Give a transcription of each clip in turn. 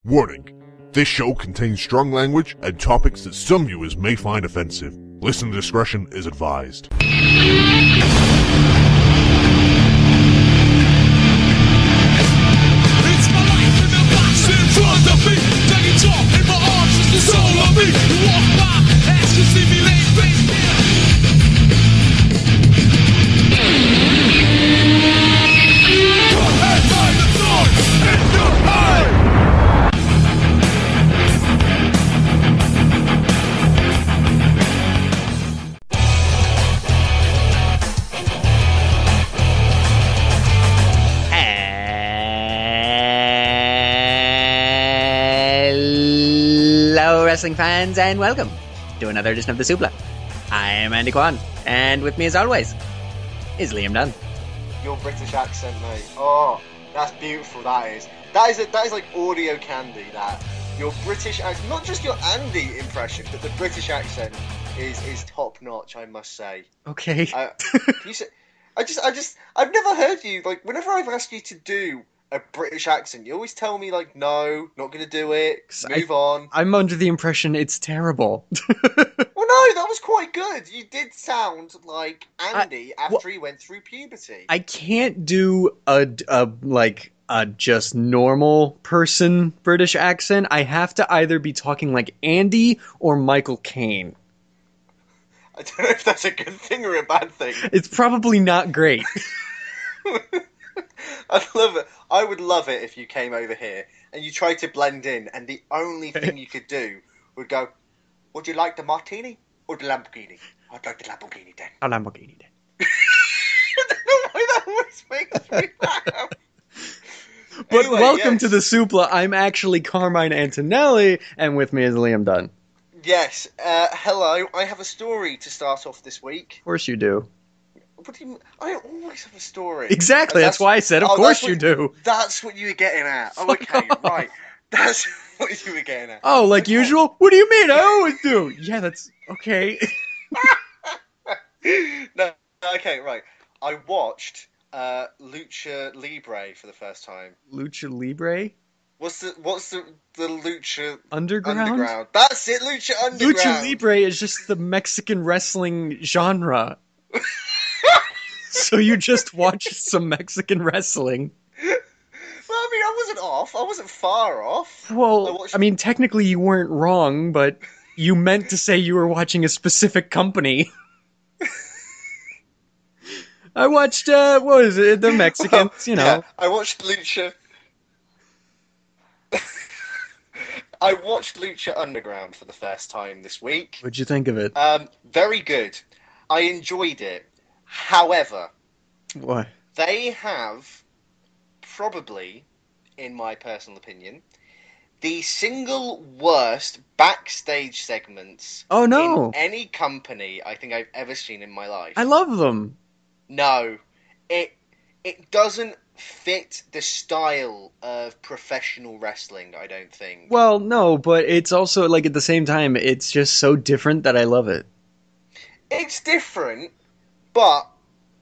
Warning. This show contains strong language and topics that some viewers may find offensive. Listener discretion is advised. It's my life in the box in front of me. Taking talk in my arms is the soul of me. You walk by, ask to see me lay face down. Your head by the sword in your eye. Hello, wrestling fans, and welcome to another edition of the Suplah. I'm Andy Kwan, and with me, as always, is Liam Dunn. Your British accent, mate. Oh, that's beautiful. That is like audio candy. That your British accent, not just your Andy impression, but the British accent is top notch. I must say. Okay. I've never heard you, like, whenever I've asked you to do a British accent, you always tell me, like, no, not gonna do it, move on. I'm under the impression it's terrible. Well, no, that was quite good. You did sound like Andy after he went through puberty. I can't do a just normal person British accent. I have to either be talking like Andy or Michael Caine. I don't know if that's a good thing or a bad thing. It's probably not great. I'd love it. I would love it if you came over here and you tried to blend in, and the only thing you could do would go, "Would you like the martini or the Lamborghini?" "I'd like the Lamborghini then." A Lamborghini then. I don't know why that always makes me laugh. But Anyway, welcome yes. to the Suplah. I'm actually Carmine Antonelli, and with me is Liam Dunn. Yes. Hello. I have a story to start off this week. Of course you do. What do you mean? I always have a story. Exactly, that's why I said, of course you do. That's what you were getting at. Oh, okay, right. That's what you were getting at. Oh, like usual? What do you mean? I always do. Yeah, that's okay. No, okay, right. I watched Lucha Libre for the first time. Lucha Libre? What's the Lucha Underground? That's it, Lucha Underground. Lucha Libre is just the Mexican wrestling genre. So you just watch some Mexican wrestling. Well, I mean, I wasn't off. I wasn't far off. Well, I mean, technically you weren't wrong, but you meant to say you were watching a specific company. I watched, what was it, the Mexicans, you know. Yeah, I watched Lucha... I watched Lucha Underground for the first time this week. What'd you think of it? Very good. I enjoyed it. However, What? they have probably, in my personal opinion, the single worst backstage segments Oh, no. in any company I think I've ever seen in my life. I love them. No, it doesn't fit the style of professional wrestling, I don't think. Well, no, but it's also, like, at the same time, it's just so different that I love it. It's different, but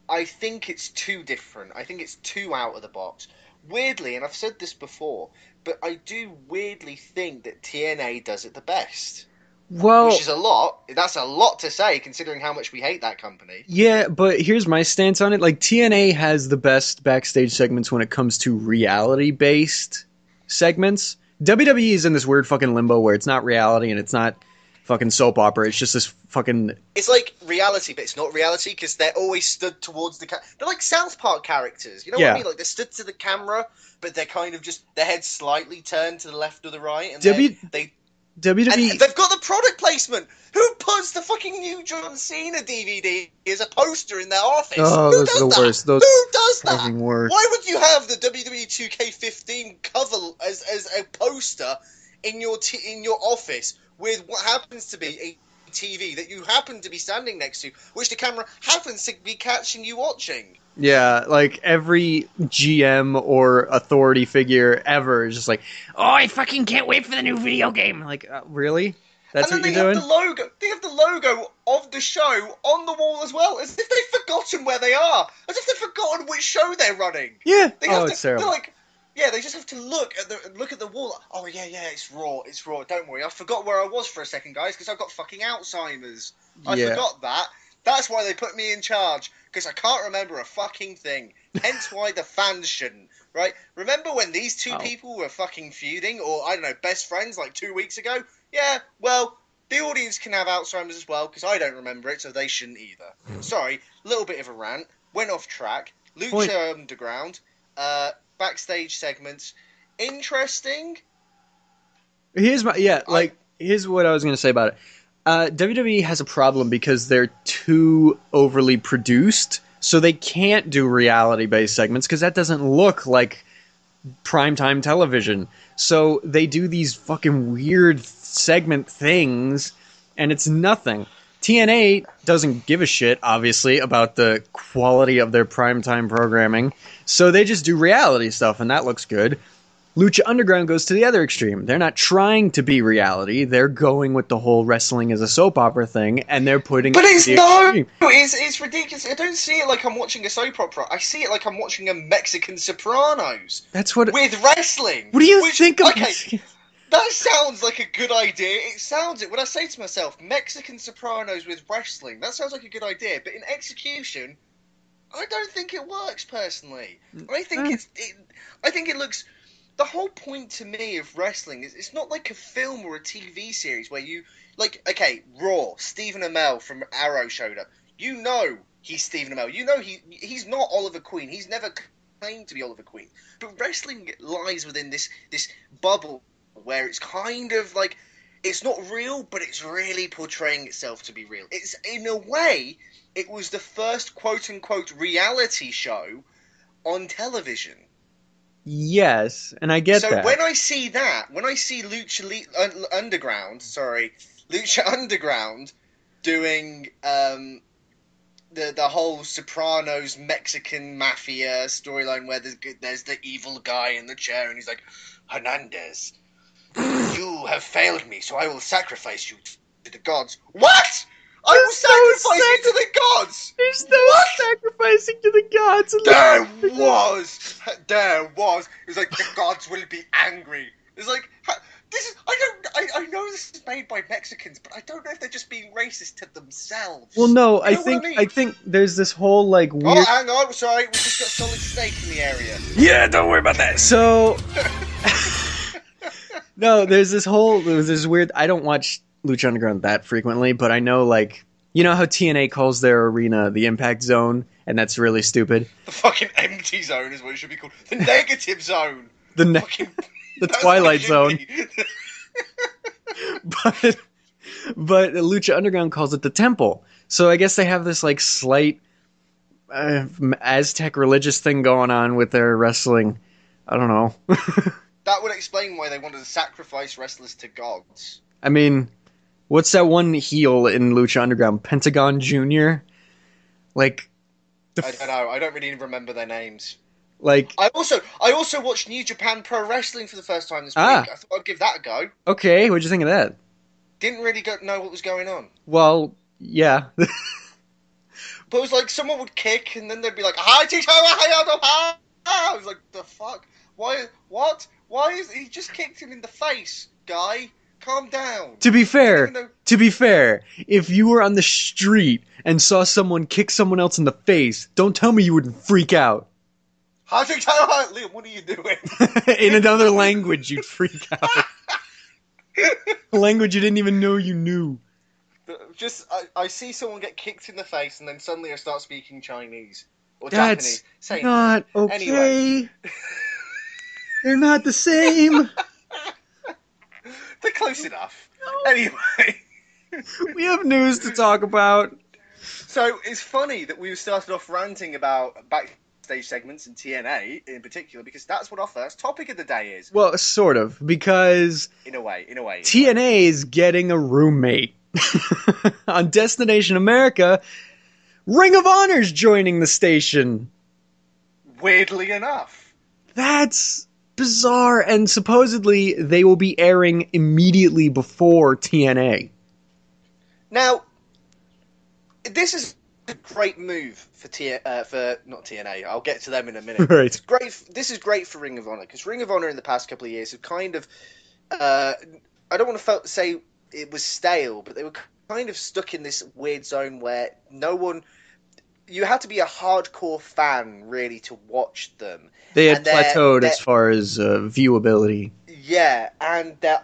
I think it's too different. I think it's too out of the box. Weirdly, and I've said this before, but I do weirdly think that TNA does it the best. Well, Which is a lot. That's a lot to say, considering how much we hate that company. yeah, but here's my stance on it. Like, TNA has the best backstage segments when it comes to reality-based segments. WWE is in this weird fucking limbo where it's not reality and it's not fucking soap opera. It's just this fucking... It's like reality, but it's not reality, because they're always stood towards the camera. They're like South Park characters. You know what I mean? Like, they're stood to the camera, but they're kind of just... Their head's slightly turned to the left or the right, and they... WWE... And they've got the product placement. Who puts the fucking new John Cena DVD as a poster in their office? Oh, Who those does are the that? worst. Those Who does that? fucking worst. Why would you have the WWE 2K15 cover as a poster in your office with what happens to be a TV that you happen to be standing next to, which the camera happens to be catching you watching? Yeah, like every GM or authority figure ever is just like, oh, I fucking can't wait for the new video game. Like, really? That's and what then you're they doing? have the logo of the show on the wall as well, as if they've forgotten where they are, as if they've forgotten which show they're running. Yeah. They have It's terrible. They're like, Yeah, they just have to look at the wall. Oh yeah, it's Raw. It's Raw. Don't worry, I forgot where I was for a second, guys, because I've got fucking Alzheimer's. I Yeah. forgot that. That's why they put me in charge, because I can't remember a fucking thing. Hence why the fans shouldn't, right? Remember when these two people were fucking feuding, or I don't know, best friends like 2 weeks ago? Yeah, well, the audience can have Alzheimer's as well, because I don't remember it, so they shouldn't either. Sorry, little bit of a rant. Went off track. Lucha Underground. Backstage segments. Interesting. Here's what I was going to say about it. WWE has a problem because they're too overly produced, so they can't do reality-based segments because that doesn't look like primetime television. So they do these fucking weird segment things, and it's nothing. TNA doesn't give a shit, obviously, about the quality of their primetime programming, so they just do reality stuff, and that looks good. Lucha Underground goes to the other extreme. They're not trying to be reality. They're going with the whole wrestling as a soap opera thing, and they're putting. But it's it's ridiculous. I don't see it like I'm watching a soap opera. I see it like I'm watching a Mexican Sopranos. That's what with wrestling. What do you think of? Okay, that sounds like a good idea. It sounds it when I say to myself, Mexican Sopranos with wrestling. That sounds like a good idea, but in execution, I don't think it works personally. I think I think it looks. The whole point to me of wrestling is it's not like a film or a TV series where you like. Okay, Raw. Stephen Amell from Arrow showed up. You know he's Stephen Amell. You know he's not Oliver Queen. He's never claimed to be Oliver Queen. But wrestling lies within this bubble where it's kind of like it's not real, but it's really portraying itself to be real. It's in a way, it was the first quote unquote reality show on television. Yes, and I get that. So when I see Lucha Underground doing the whole Sopranos Mexican mafia storyline where there's the evil guy in the chair and he's like, Hernandez, you have failed me, so I will sacrifice you to the gods. What? I will sacrifice you to the gods! There's no sacrificing to the gods. There was. It was like, the gods will be angry. It's like, I know this is made by Mexicans, but I don't know if they're just being racist to themselves. Well, no, I think there's this whole, like, weird... Oh, hang on, sorry, we just got Solid Snake in the area. Yeah, don't worry about that. So... No, there's this weird... I don't watch Lucha Underground that frequently, but I know, like, you know how TNA calls their arena the Impact Zone, and that's really stupid? The fucking empty zone is what it should be called. The negative zone. The Twilight Zone. But Lucha Underground calls it the Temple. So I guess they have this, like, slight Aztec religious thing going on with their wrestling. I don't know. That would explain why they wanted to sacrifice wrestlers to gods. I mean, what's that one heel in Lucha Underground? Pentagon Jr.? Like, I don't know. I don't really remember their names. Like, I also watched New Japan Pro Wrestling for the first time this week. I thought I'd give that a go. Okay, what'd you think of that? Didn't really know what was going on. Well, yeah. But it was like someone would kick and then they'd be like, "Hi, Chicho, I was like, the fuck? Why? What? Why is he just kicked him in the face, guy? Calm down." To be fair, if you were on the street and saw someone kick someone else in the face, don't tell me you wouldn't freak out. Liam, what are you doing? In another language, you'd freak out. A language you didn't even know you knew. I see someone get kicked in the face and then suddenly I start speaking Chinese. Or That's Japanese. not okay. Anyway. They're not the same. They're close enough. Anyway. We have news to talk about. So, it's funny that we started off ranting about backstage segments and TNA in particular, because that's what our first topic of the day is. Well, sort of, because... In a way. TNA is getting a roommate. On Destination America, Ring of Honor's joining the station. Weirdly enough. That's bizarre, and supposedly they will be airing immediately before TNA. Now, this is a great move for not TNA. I'll get to them in a minute. Right. It's great. This is great for Ring of Honor because Ring of Honor in the past couple of years have kind of, I don't want to say it was stale, but they were kind of stuck in this weird zone where you had to be a hardcore fan really to watch them. They had And plateaued as far as viewability. Yeah, and their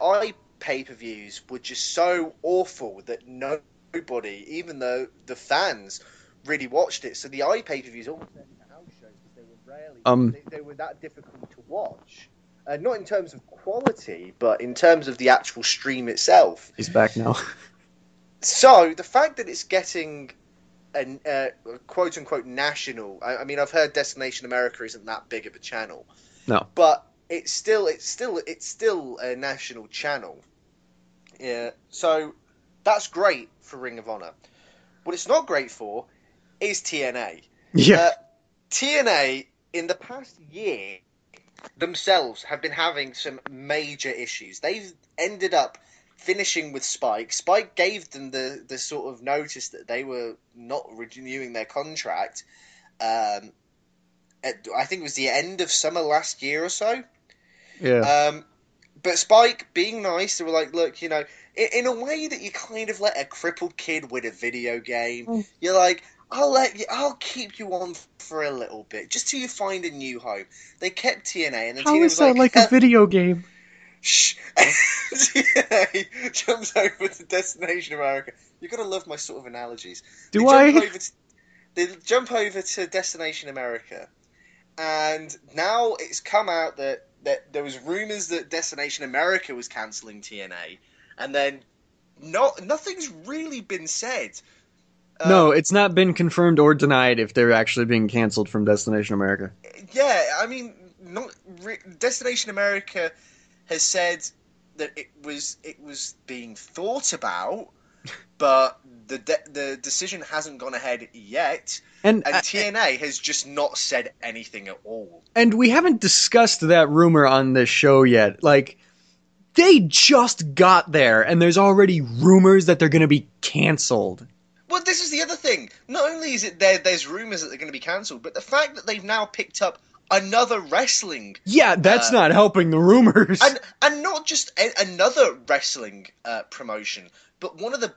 pay-per-views were just so awful that nobody, even though the fans, really watched it. So the pay-per-views almost turned into house shows because they were that difficult to watch. Not in terms of quality, but in terms of the actual stream itself. He's back now. So the fact that it's getting a quote-unquote national... I mean, I've heard Destination America isn't that big of a channel. No. But it's still a national channel. Yeah. So that's great for Ring of Honor. What it's not great for is TNA. Yeah. TNA in the past year themselves have been having some major issues. They've ended up finishing with Spike. Spike gave them the sort of notice that they were not renewing their contract. I think it was the end of summer last year or so. Yeah. But Spike, being nice, they were like, look, you know, in a way that you kind of let a crippled kid win a video game. You're like, I'll keep you on for a little bit, just till you find a new home. They kept TNA, and then How TNA is was that like a video game? Shh. TNA jumps over to Destination America. You've got to love my sort of analogies. They jump over to Destination America, and now it's come out that there was rumors that Destination America was cancelling TNA, and then nothing's really been said. No, it's not been confirmed or denied if they're actually being canceled from Destination America. Yeah, I mean, Destination America has said that it was being thought about, but the decision hasn't gone ahead yet. And TNA has just not said anything at all. And we haven't discussed that rumor on this show yet. Like, they just got there, and there's already rumors that they're going to be canceled. Well, this is the other thing. Not only is it there's rumors that they're going to be cancelled, but the fact that they've now picked up another wrestling... Yeah, that's not helping the rumors. And not just another wrestling promotion, but one of the...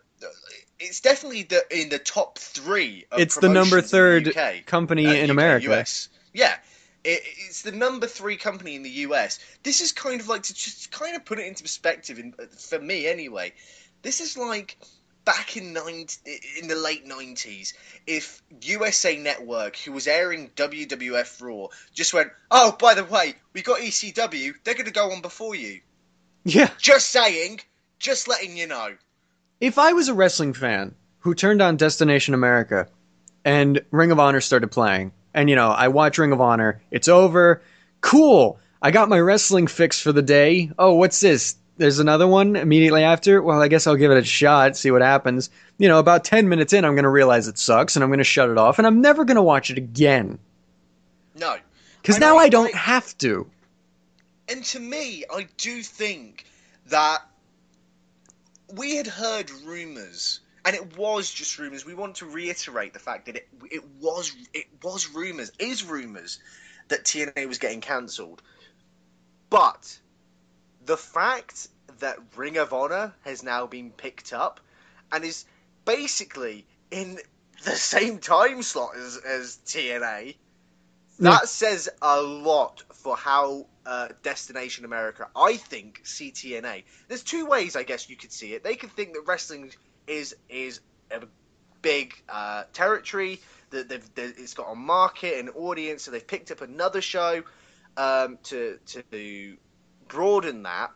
It's definitely in the top 3 of It's the number 3rd UK, company in America. US. Yeah. It's the number 3 company in the US. This is kind of like, to just kind of put it into perspective, for me anyway, this is like... Back in the late 90s, if USA Network, who was airing WWF Raw, just went, oh, by the way, we got ECW, they're going to go on before you. Yeah. Just saying. Just letting you know. If I was a wrestling fan who turned on Destination America and Ring of Honor started playing, and, you know, I watch Ring of Honor, it's over, cool, I got my wrestling fix for the day, oh, what's this? There's another one immediately after? Well, I guess I'll give it a shot, see what happens. You know, about 10 minutes in, I'm going to realize it sucks, and I'm going to shut it off, and I'm never going to watch it again. No. Because now I don't have to. And to me, I do think that we had heard rumours, and it was just rumours. We want to reiterate the fact that it was rumours, that TNA was getting cancelled. But... the fact that Ring of Honor has now been picked up and is basically in the same time slot as TNA, that says a lot for how Destination America, I think, see TNA. There's 2 ways, I guess, you could see it. They could think that wrestling is a big territory, that it's got a market, an audience, so they've picked up another show to broaden that.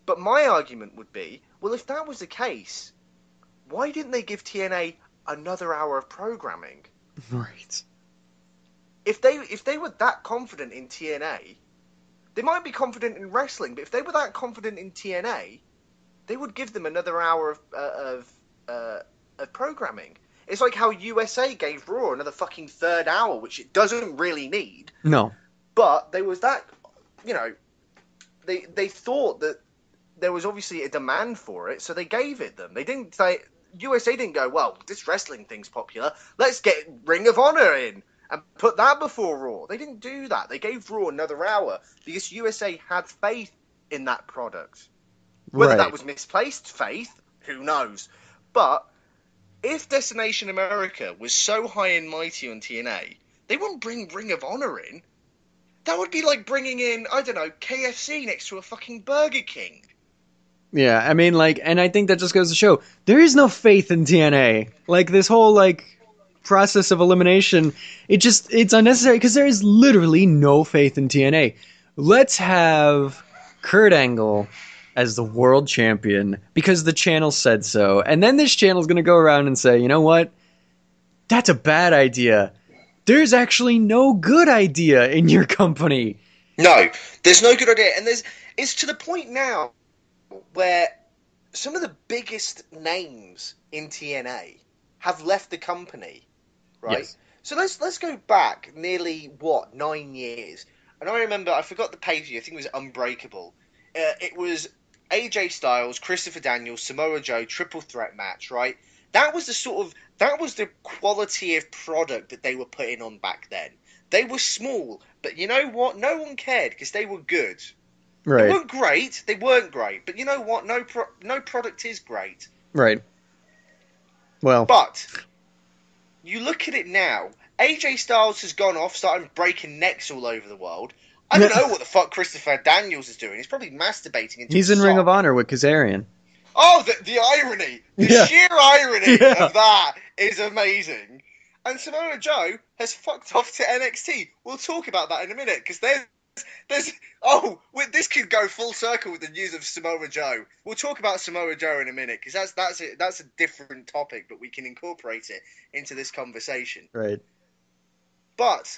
But my argument would be, well, if that was the case, why didn't they give TNA another hour of programming? Right. If they were that confident in TNA, they might be confident in wrestling, but if they were that confident in TNA, they would give them another hour of programming. It's like how USA gave Raw another fucking 3rd hour, which it doesn't really need. No. But there was that, you know... They thought that there was obviously a demand for it, so they gave it them. They didn't say USA didn't go, well, this wrestling thing's popular. Let's get Ring of Honor in and put that before Raw. They didn't do that. They gave Raw another hour because USA had faith in that product. Whether that was misplaced faith, who knows? But if Destination America was so high and mighty on TNA, they wouldn't bring Ring of Honor in. That would be like bringing in, I don't know, KFC next to a fucking Burger King. Yeah, I mean, like, and I think that just goes to show, there is no faith in TNA. Like, this whole, like, process of elimination, it's unnecessary, because there is literally no faith in TNA. Let's have Kurt Angle as the world champion, because the channel said so, and then this channel's gonna go around and say, you know what? That's a bad idea. There's actually no good idea in your company. No, there's no good idea. And it's to the point now where some of the biggest names in TNA have left the company, right? Yes. So let's go back nearly, 9 years. And I remember, I forgot the pay-per-view, I think it was Unbreakable. It was AJ Styles, Christopher Daniels, Samoa Joe, triple threat match, right? That was the quality of product that they were putting on back then. They were small, but you know what? No one cared because they were good. Right. They weren't great. But you know what? No product is great. Right. Well. But you look at it now. AJ Styles has gone off, starting breaking necks all over the world. I don't know what the fuck Christopher Daniels is doing. He's probably masturbating into He's in Ring of Honor with Kazarian. Oh, the irony. The sheer irony of that is amazing. And Samoa Joe has fucked off to NXT. We'll talk about that in a minute, because this could go full circle with the news of Samoa Joe. We'll talk about Samoa Joe in a minute, because that's a different topic, but we can incorporate it into this conversation. Right. But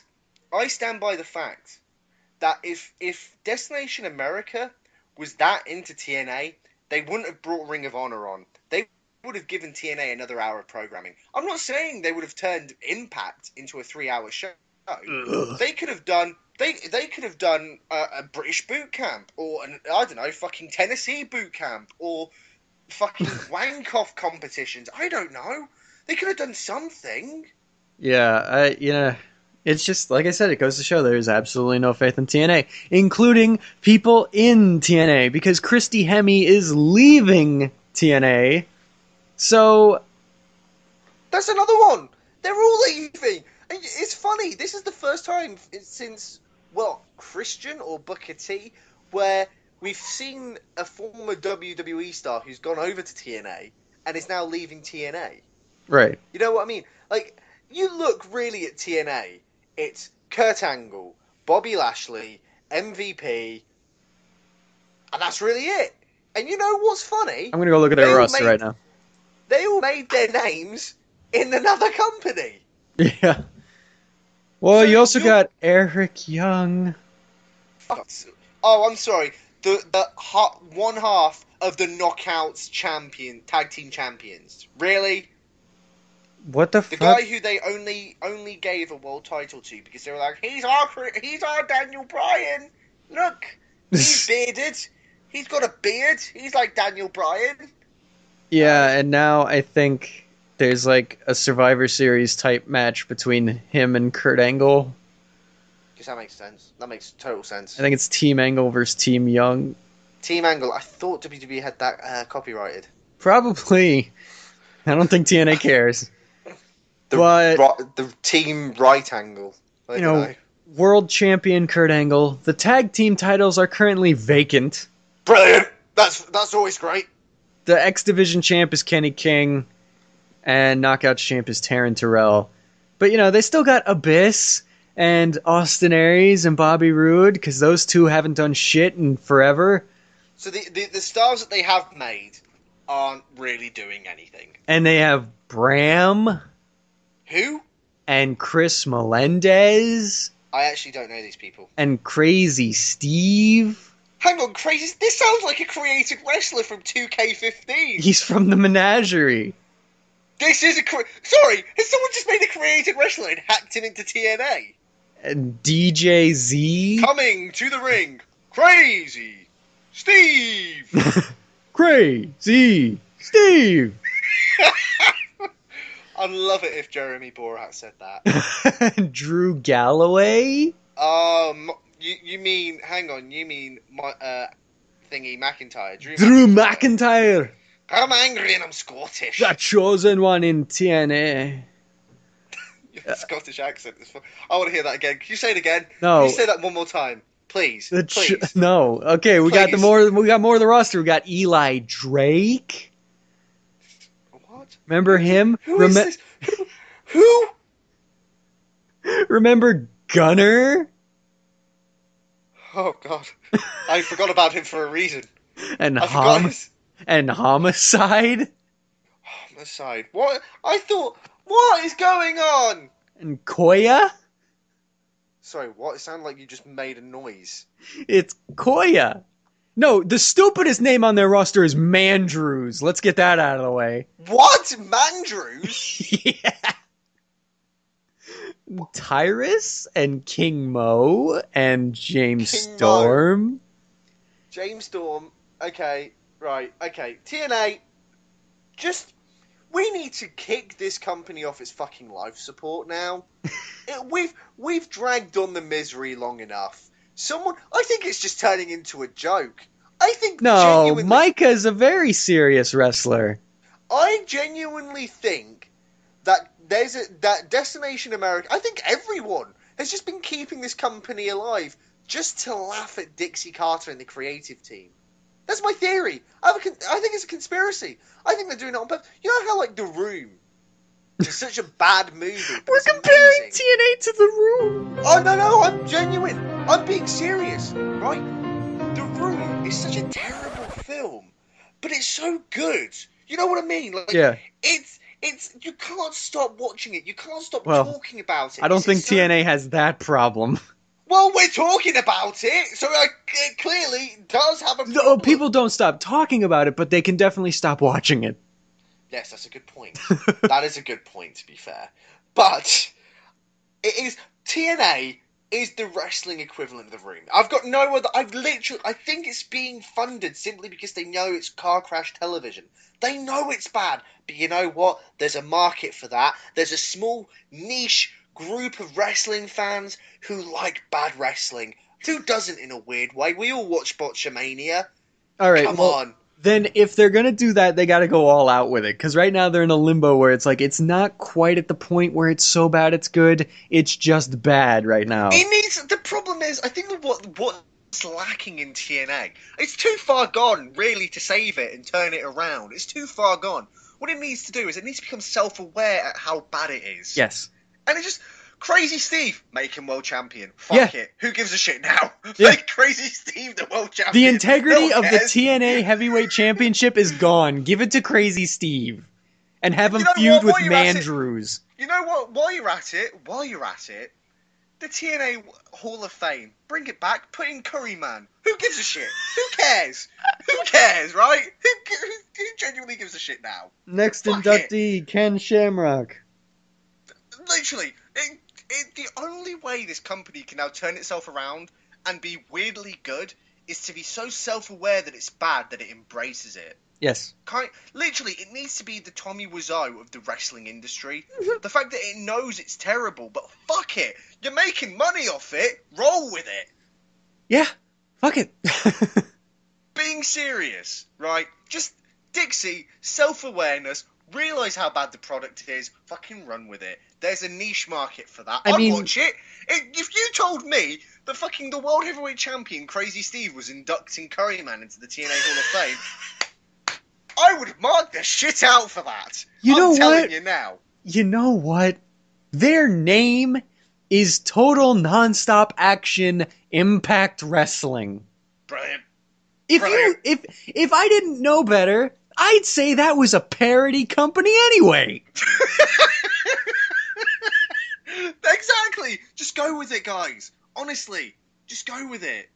I stand by the fact that if Destination America was that into TNA, they wouldn't have brought Ring of Honor on. They would have given TNA another hour of programming. I'm not saying they would have turned Impact into a 3-hour show. Ugh. They could have done a British boot camp, or fucking Tennessee boot camp, or fucking wank-off competitions. I don't know. They could have done something. Yeah, it's just, like I said, it goes to show there's absolutely no faith in TNA, including people in TNA, because Christy Hemme is leaving TNA, so... That's another one! They're all leaving! And it's funny, this is the first time since, Christian or Booker T, where we've seen a former WWE star who's gone over to TNA and is now leaving TNA. Right. You know what I mean? Like, you look really at TNA, it's Kurt Angle, Bobby Lashley, MVP, and that's really it. And you know what's funny? I'm going to go look at their roster right now. They all made their names in another company. Yeah. Well, so you also got Eric Young. Oh, I'm sorry. The one half of the Knockouts tag team champions. Really? What the fuck? The guy who they only gave a world title to because they were like, he's our Daniel Bryan. Look, he's bearded. He's got a beard. He's like Daniel Bryan. Yeah, and now I think there's like a Survivor Series type match between him and Kurt Angle. Because that makes sense. That makes total sense. I think it's Team Angle versus Team Young. Team Angle. I thought WWE had that copyrighted. Probably. I don't think TNA cares. The Team Right Angle. You know, World Champion Kurt Angle. The tag team titles are currently vacant. Brilliant. That's always great. The X Division champ is Kenny King, and Knockouts champ is Taryn Terrell. But they still got Abyss and Austin Aries and Bobby Roode, because those two haven't done shit in forever. So the stars that they have made aren't really doing anything. And they have Bram. Who? And Chris Melendez. I actually don't know these people. And Crazy Steve. Hang on, Crazy... This sounds like a created wrestler from 2K15. He's from the Menagerie. This is Sorry, has someone just made a created wrestler and hacked him into TNA? And DJ Z. Coming to the ring, Crazy Steve. Crazy Steve. I'd love it if Jeremy Borat said that. Drew Galloway. You mean? Hang on. You mean my thingy McIntyre? Drew McIntyre. I'm angry and I'm Scottish. The chosen one in TNA. Your Scottish accent is fun. I want to hear that again. Can you say it again? No. Can you say that one more time, please? Please. No. Okay, we got more of the roster. We got Eli Drake. What? Remember him? Who is this? Who? Remember Gunner? Oh God, I forgot about him for a reason. And I forgot his... and Homicide. Homicide. What? I thought. What is going on? And Koya. Sorry, what? It sounded like you just made a noise. It's Koya. No, the stupidest name on their roster is Mandrews. Let's get that out of the way. What? Mandrews? Yeah. Tyrus and King Mo and James Storm. James Storm. Okay, right. Okay, TNA. We need to kick this company off its fucking life support now. We've dragged on the misery long enough. I think it's just turning into a joke. I think Micah's a very serious wrestler. I genuinely think that that Destination America. I think everyone has just been keeping this company alive just to laugh at Dixie Carter and the creative team. That's my theory. I think it's a conspiracy. I think they're doing it on purpose. You know how, like, The Room is such a bad movie? We're comparing TNA to The Room. Oh, no, I'm genuine. I'm being serious, right? The Room is such a terrible film, but it's so good. You know what I mean? Like, yeah. It's you can't stop watching it. You can't stop talking about it. I don't think TNA has that problem. Well, we're talking about it, so it clearly does have a problem. No, people don't stop talking about it, but they can definitely stop watching it. Yes, that's a good point. That is a good point, to be fair. But TNA is the wrestling equivalent of The Room. I've got no other... I think it's being funded simply because they know it's car crash television. They know it's bad, but you know what? There's a market for that. There's a small niche group of wrestling fans who like bad wrestling. Who doesn't, in a weird way? We all watch Botchamania. All right, Come on. Then if they're gonna do that, they gotta go all out with it. Because right now they're in a limbo where it's like, it's not quite at the point where it's so bad it's good. It's just bad right now. The problem is, I think what's lacking in TNA, it's too far gone, really, to save it and turn it around. It's too far gone. What it needs to do is it needs to become self-aware at how bad it is. Yes. And it's just... Crazy Steve, make him world champion. Fuck it. Who gives a shit now? Yeah. Make Crazy Steve the world champion. The integrity of the TNA Heavyweight Championship is gone. Give it to Crazy Steve. And have him feud with Mandrews. You know what? While you're at it, the TNA Hall of Fame, bring it back, put in Curry Man. Who gives a shit? Who cares? Who cares, right? Who genuinely gives a shit now? Next inductee, Ken Shamrock. Literally, the only way this company can now turn itself around and be weirdly good is to be so self-aware that it's bad that it embraces it. Yes. Literally, it needs to be the Tommy Wiseau of the wrestling industry. The fact that it knows it's terrible, but fuck it. You're making money off it. Roll with it. Yeah. Fuck it. Being serious, right? Just Dixie, self-awareness, realise how bad the product is, fucking run with it. There's a niche market for that. I'd watch it. If you told me that fucking the World Heavyweight Champion, Crazy Steve, was inducting Curryman into the TNA Hall of Fame, I would mark the shit out for that. I'm telling you now. You know what? Their name is Total Nonstop Action Impact Wrestling. Brilliant. If I didn't know better, I'd say that was a parody company anyway. Exactly. Just go with it, guys. Honestly, just go with it.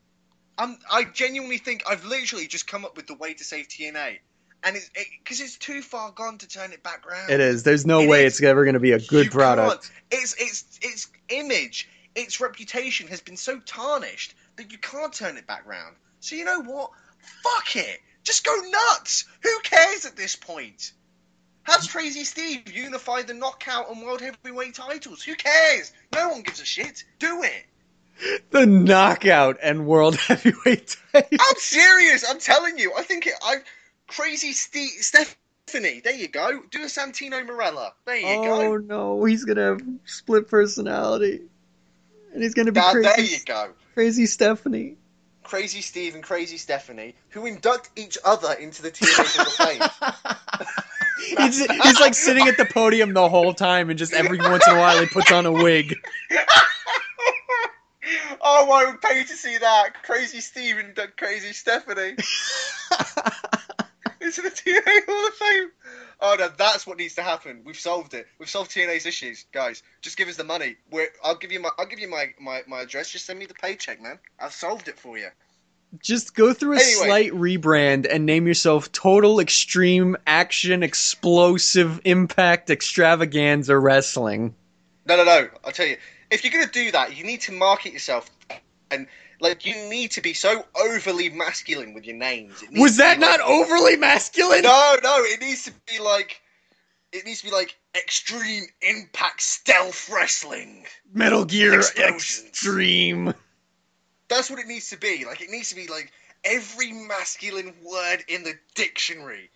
I genuinely think I've literally just come up with the way to save TNA. And because it's too far gone to turn it back round. It is. There's no way it's ever going to be a good product. Its image, its reputation has been so tarnished that you can't turn it back round. So you know what? Fuck it. Just go nuts. Who cares at this point? Have Crazy Steve unify the Knockout and World Heavyweight titles. Who cares? No one gives a shit. Do it. The Knockout and World Heavyweight title. I'm serious. I'm telling you. I think Crazy Stephanie. There you go. Do a Santino Marella. There you go. Oh no, he's gonna have split personality, and he's gonna be crazy. There you go. Crazy Stephanie. Crazy Steve and Crazy Stephanie, who induct each other into the TNA Hall of Fame. He's like sitting at the podium the whole time, and just every once in a while he puts on a wig. Oh, I would pay to see that. Crazy Steve and Crazy Stephanie. Into the TNA Hall of Fame. Oh no, that's what needs to happen. We've solved it. We've solved TNA's issues, guys. Just give us the money. I'll give you my address. Just send me the paycheck, man. I've solved it for you. Just go through a slight rebrand and name yourself Total Extreme Action Explosive Impact Extravaganza Wrestling. No. I'll tell you. If you're gonna do that, you need to market yourself, and you need to be so overly masculine with your names. Was that not overly masculine? No. It needs to be like Extreme Impact Stealth Wrestling. Metal Gear Explosions. Extreme. That's what it needs to be. It needs to be every masculine word in the dictionary.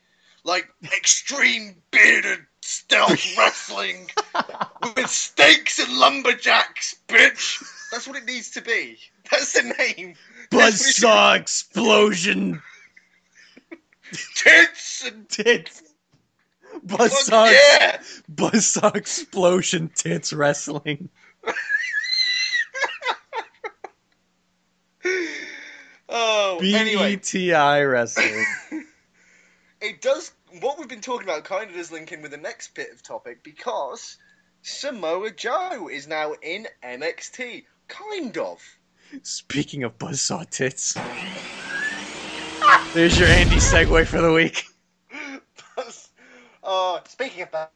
Extreme bearded stealth wrestling with stakes and lumberjacks, bitch. That's what it needs to be. That's the name. Buzzsaw Explosion. Tits. Buzzsaw. Yeah. Buzzsaw Explosion Tits Wrestling. Oh, anyway. BETI Wrestling. It does. What we've been talking about kind of does link in with the next bit of topic, because Samoa Joe is now in NXT. Kind of. Speaking of buzzsaw tits, there's your Andy segue for the week. Speaking of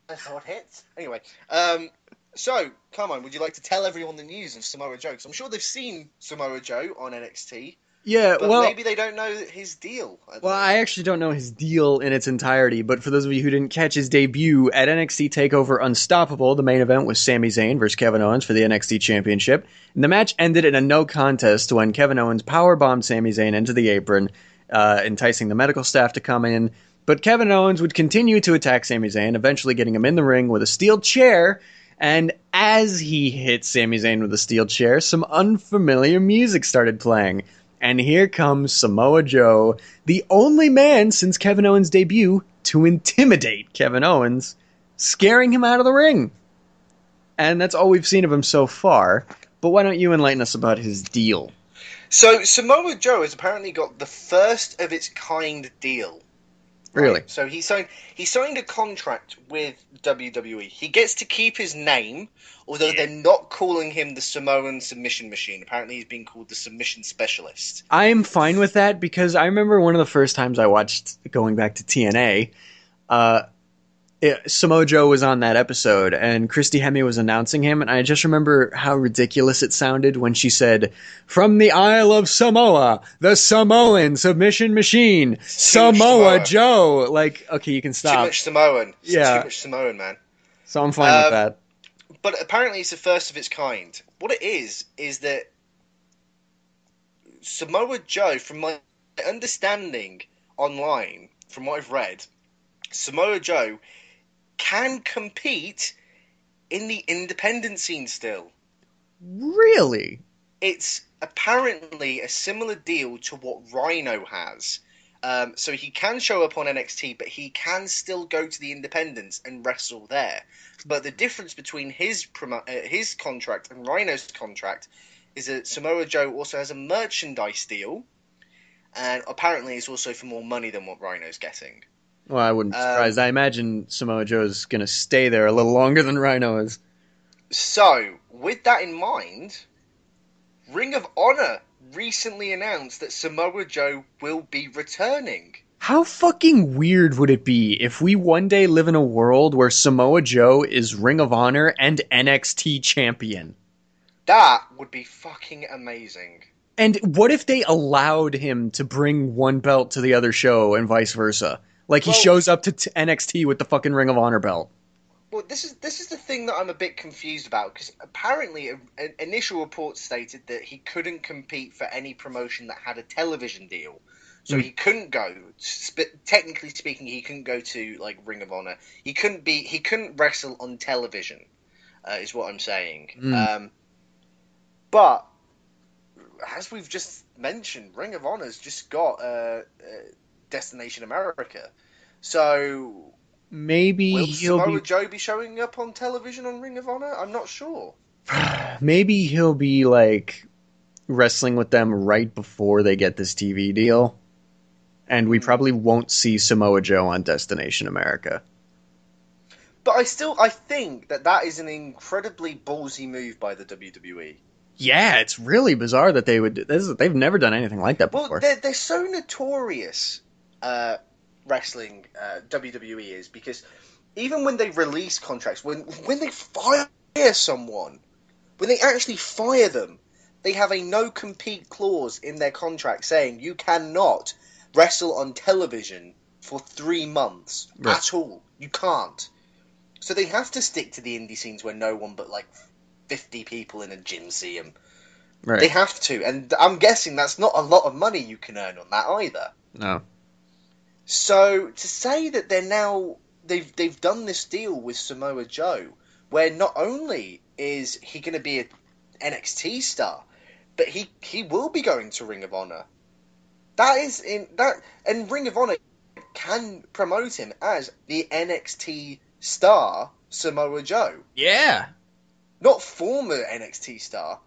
buzzsaw hits. Anyway, so, Carmine, would you like to tell everyone the news of Samoa Joe? Because I'm sure they've seen Samoa Joe on NXT. Yeah, but well, maybe they don't know his deal. I actually don't know his deal in its entirety, but for those of you who didn't catch his debut at NXT TakeOver Unstoppable, the main event was Sami Zayn versus Kevin Owens for the NXT Championship. And the match ended in a no contest when Kevin Owens powerbombed Sami Zayn into the apron, enticing the medical staff to come in. But Kevin Owens would continue to attack Sami Zayn, eventually getting him in the ring with a steel chair. And as he hit Sami Zayn with a steel chair, some unfamiliar music started playing. And here comes Samoa Joe, the only man since Kevin Owens' debut to intimidate Kevin Owens, scaring him out of the ring. And that's all we've seen of him so far. But why don't you enlighten us about his deal? So Samoa Joe has apparently got the first of its kind deal. Right? Really? So he signed a contract with WWE. He gets to keep his name, although they're not calling him the Samoan Submission Machine. Apparently he's being called the Submission Specialist. I'm fine with that because I remember one of the first times I watched, going back to TNA, Samoa Joe was on that episode and Christy Hemme was announcing him, and I just remember how ridiculous it sounded when she said, "From the Isle of Samoa, the Samoan Submission Machine, Samoa Joe." Okay, you can stop. Too much Samoan. Yeah. Too much Samoan, man. So I'm fine with that. But apparently it's the first of its kind. What it is that Samoa Joe, from my understanding online, from what I've read, Samoa Joe can compete in the independent scene still. Really? It's apparently a similar deal to what Rhino has. So he can show up on NXT, but he can still go to the independents and wrestle there. But the difference between his contract and Rhino's contract is that Samoa Joe also has a merchandise deal, and apparently it's also for more money than what Rhino's getting. Well, I wouldn't be surprised. I imagine Samoa Joe's going to stay there a little longer than Rhino is. So, with that in mind, Ring of Honor recently announced that Samoa Joe will be returning. How fucking weird would it be if we one day live in a world where Samoa Joe is Ring of Honor and NXT champion? That would be fucking amazing. And what if they allowed him to bring one belt to the other show and vice versa? Like, he Well- shows up to NXT with the fucking Ring of Honor belt. Well, this is the thing that I'm a bit confused about, because apparently initial reports stated that he couldn't compete for any promotion that had a television deal. So he couldn't go. Technically speaking, he couldn't go to like Ring of Honor. He couldn't wrestle on television. Is what I'm saying. But as we've just mentioned, Ring of Honor's just got Destination America. So Maybe will he'll Samoa be Joe be showing up on television on Ring of Honor? I'm not sure. maybe he'll be like wrestling with them right before they get this TV deal. And we probably won't see Samoa Joe on Destination America. But I think that is an incredibly ballsy move by the WWE. Yeah, it's really bizarre that they would do this. They've never done anything like that Well, before. they're so notorious, wrestling, WWE is, because even when they release contracts, when they fire someone, when they actually fire them, they have a no-compete clause in their contract saying you cannot wrestle on television for 3 months at all. You can't. So they have to stick to the indie scenes where no one but like 50 people in a gym see them. Right. They have to, and I'm guessing that's not a lot of money you can earn on that either. No. So to say that they've done this deal with Samoa Joe, where not only is he going to be an NXT star, but he will be going to Ring of Honor. And Ring of Honor can promote him as the NXT star Samoa Joe, Yeah. not former NXT star,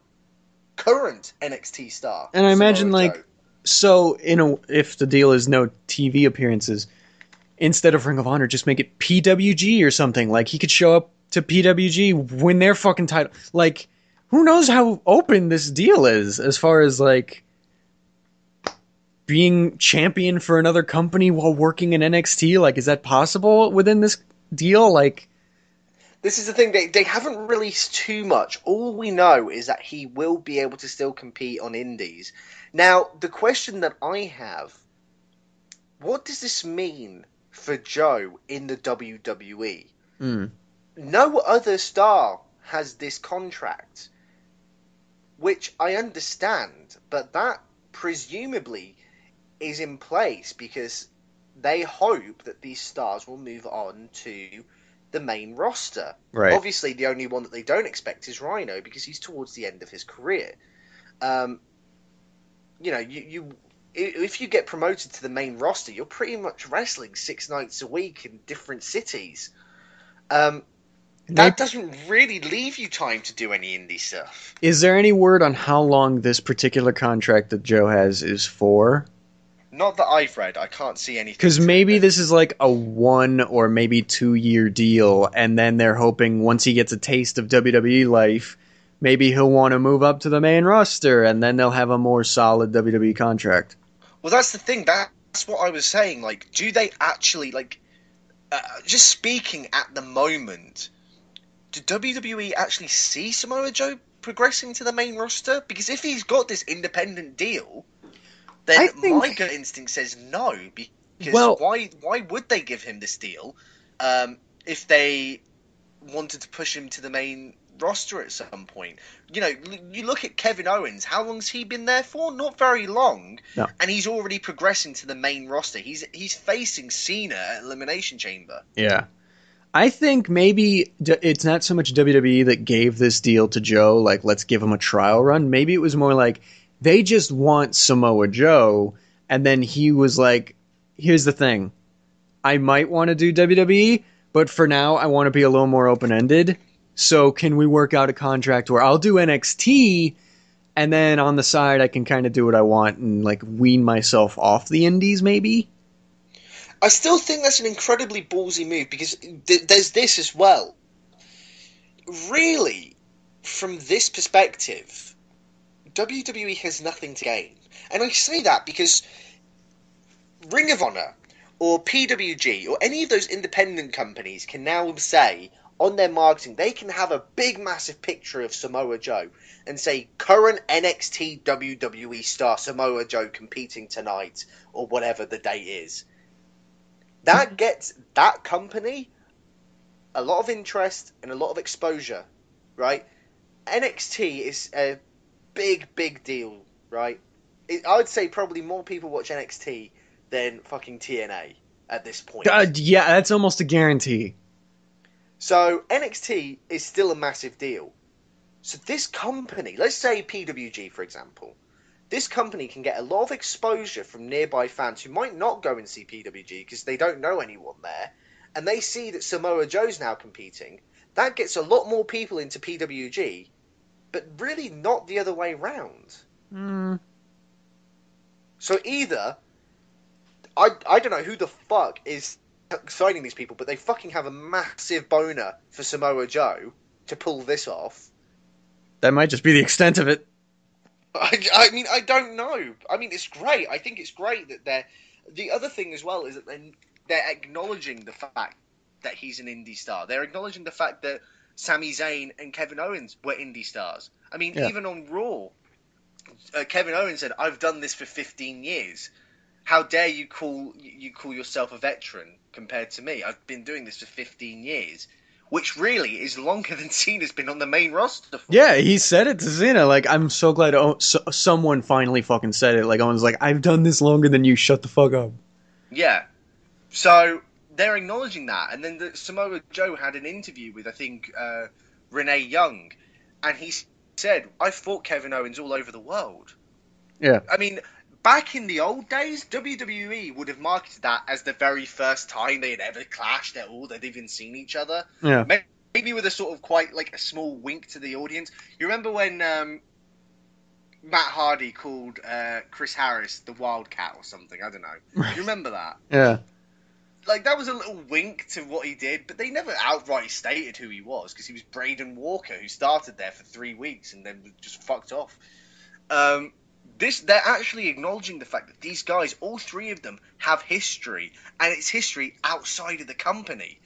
current NXT star. And I imagine, Samoa like, Joe. so if the deal is no TV appearances, instead of Ring of Honor, just make it PWG or something. Like, he could show up to PWG, win their fucking title. Like, who knows how open this deal is as far as, like, being champion for another company while working in NXT? Like, is that possible within this deal? Like, This is the thing, they haven't released too much. All we know is that he will be able to still compete on indies. Now, the question that I have, what does this mean for Joe in the WWE? No other star has this contract, which I understand, but that presumably is in place because they hope that these stars will move on to the main roster. Right. Obviously, the only one that they don't expect is Rhino because he's towards the end of his career. If you get promoted to the main roster, you're pretty much wrestling 6 nights a week in different cities. That doesn't really leave you time to do any indie stuff. is there any word on how long this particular contract that Joe has is for? Not that I've read. I can't see anything. Because maybe this is like a 1 or maybe 2 year deal, and then they're hoping once he gets a taste of WWE life, maybe he'll want to move up to the main roster, and then they'll have a more solid WWE contract. Well, that's the thing. That's what I was saying. Like, do they actually, like, just speaking at the moment, do WWE actually see Samoa Joe progressing to the main roster? Because if he's got this independent deal, then I think- my gut instinct says no. Because Well- why would they give him this deal if they wanted to push him to the main roster at some point? You know, you look at Kevin Owens. How long's he been there for? Not very long. No. And he's already progressing to the main roster. He's facing Cena at Elimination Chamber. Yeah. I think maybe it's not so much WWE that gave this deal to Joe, like, let's give him a trial run. Maybe it was more like, they just want Samoa Joe, and then he was like, here's the thing. I might want to do WWE, but for now, I want to be a little more open-ended. So can we work out a contract where I'll do NXT, and then on the side, I can kind of do what I want and, like, wean myself off the indies, maybe? I still think that's an incredibly ballsy move because there's this as well. Really, from this perspective, WWE has nothing to gain. And I say that because Ring of Honor or PWG or any of those independent companies can now say on their marketing, they can have a big massive picture of Samoa Joe and say current NXT WWE star Samoa Joe competing tonight or whatever the date is. that gets that company a lot of interest and a lot of exposure, right? NXT is a big deal, right? I would say probably more people watch NXT than fucking TNA at this point. Yeah, that's almost a guarantee. So NXT is still a massive deal. So this company, let's say PWG for example, this company can get a lot of exposure from nearby fans who might not go and see PWG because they don't know anyone there, and they see that Samoa Joe's now competing. That gets a lot more people into PWG, but really not the other way round. So either, I don't know who the fuck is signing these people, but they fucking have a massive boner for Samoa Joe to pull this off. That might just be the extent of it. I mean, I don't know. I mean, it's great. I think it's great that they're... The other thing as well is that they're acknowledging the fact that he's an indie star. They're acknowledging the fact that Sami Zayn and Kevin Owens were indie stars. I mean, even on Raw, Kevin Owens said, "I've done this for 15 years. How dare you call yourself a veteran compared to me? I've been doing this for 15 years." Which really is longer than Cena's been on the main roster for. Yeah, he said it to Cena. Like, I'm so glad someone finally fucking said it. Like, Owen's like, I've done this longer than you. Shut the fuck up. Yeah. So they're acknowledging that. And then Samoa Joe had an interview with, I think, Renee Young. And he said, "I fought Kevin Owens all over the world." Yeah. I mean, back in the old days, WWE would have marketed that as the very first time they had ever clashed at all. They'd even seen each other. Yeah. Maybe with a sort of quite like a small wink to the audience. You remember when Matt Hardy called Chris Harris the Wildcat or something? I don't know. You remember that? Yeah. Like, that was a little wink to what he did, but they never outright stated who he was, because he was Braden Walker, who started there for 3 weeks and then just fucked off. They're actually acknowledging the fact that these guys, all three of them, have history, and it's history outside of the company.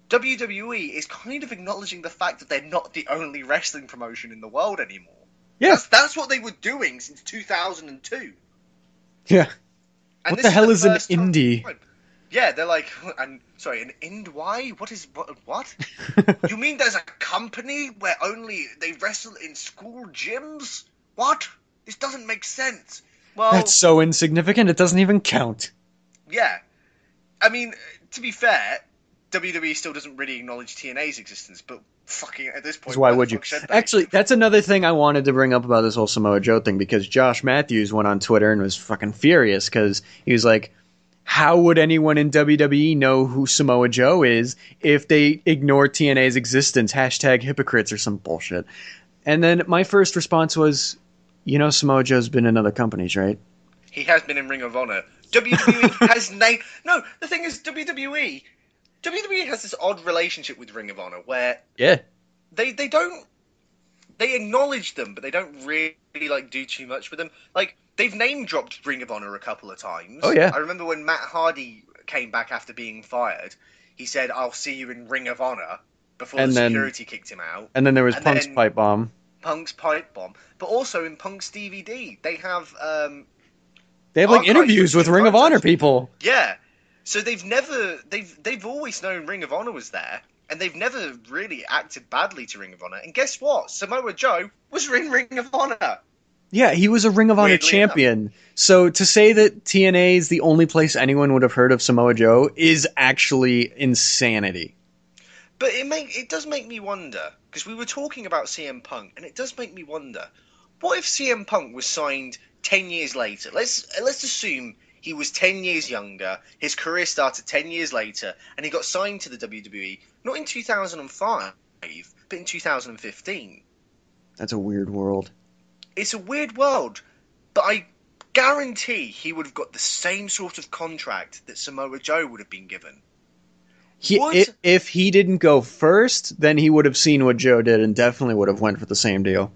WWE is kind of acknowledging the fact that they're not the only wrestling promotion in the world anymore. Yeah. That's what they were doing since 2002. Yeah. And What the hell is an indie? Yeah, they're like, an indie? What? You mean there's a company where only they wrestle in school gyms? What? This doesn't make sense. Well, That's so insignificant, it doesn't even count. Yeah. I mean, to be fair, WWE still doesn't really acknowledge TNA's existence, but fucking at this point... Why would you? Actually, that's another thing I wanted to bring up about this whole Samoa Joe thing, because Josh Matthews went on Twitter and was fucking furious, because he was like, how would anyone in WWE know who Samoa Joe is if they ignore TNA's existence? Hashtag hypocrites or some bullshit. And then my first response was, you know Samoa Joe's been in other companies, right? He has been in Ring of Honor. WWE has named... No, the thing is, WWE has this odd relationship with Ring of Honor where... Yeah. They don't... They acknowledge them, but they don't really, like, do too much with them. Like, they've name-dropped Ring of Honor a couple of times. Oh, yeah. I remember when Matt Hardy came back after being fired, he said, "I'll see you in Ring of Honor," before security kicked him out. And then there was Punk's pipe bomb. Punk's pipe bomb. But also in Punk's DVD, they have... like, interviews with Ring of Honor people. Yeah. So they've always known Ring of Honor was there, and they've never really acted badly to Ring of Honor. And guess what? Samoa Joe was in Ring of Honor. Yeah, he was a Ring of Honor champion. So to say that TNA is the only place anyone would have heard of Samoa Joe is actually insanity. But it does make me wonder, because we were talking about CM Punk, and it does make me wonder, what if CM Punk was signed 10 years later? Let's assume he was 10 years younger, his career started 10 years later, and he got signed to the WWE, not in 2005, but in 2015. That's a weird world. It's a weird world, but I guarantee he would have got the same sort of contract that Samoa Joe would have been given. If he didn't go first, then he would have seen what Joe did and definitely would have went for the same deal.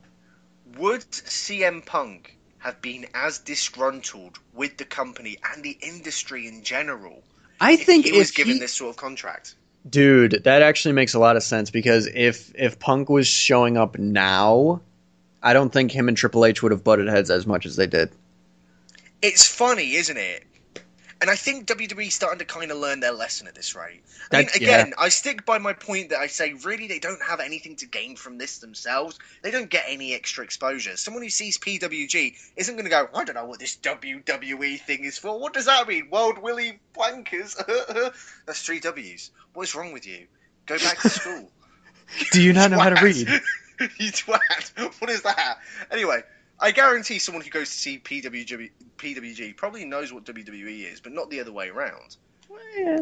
Would CM Punk have been as disgruntled with the company and the industry in general if he was given this sort of contract? Dude, that actually makes a lot of sense, because if Punk was showing up now, I don't think him and Triple H would have butted heads as much as they did. It's funny, isn't it? And I think WWE's starting to kind of learn their lesson at this rate. I stick by my point that I say, really, they don't have anything to gain from this themselves. They don't get any extra exposure. Someone who sees PWG isn't going to go, I don't know what this WWE thing is for. What does that mean? World Willy Wankers? That's 3 W's. What is wrong with you? Go back to school. Do you not know how to read? You twat. What is that? Anyway, I guarantee someone who goes to see PWG probably knows what WWE is, but not the other way around. Well, yeah.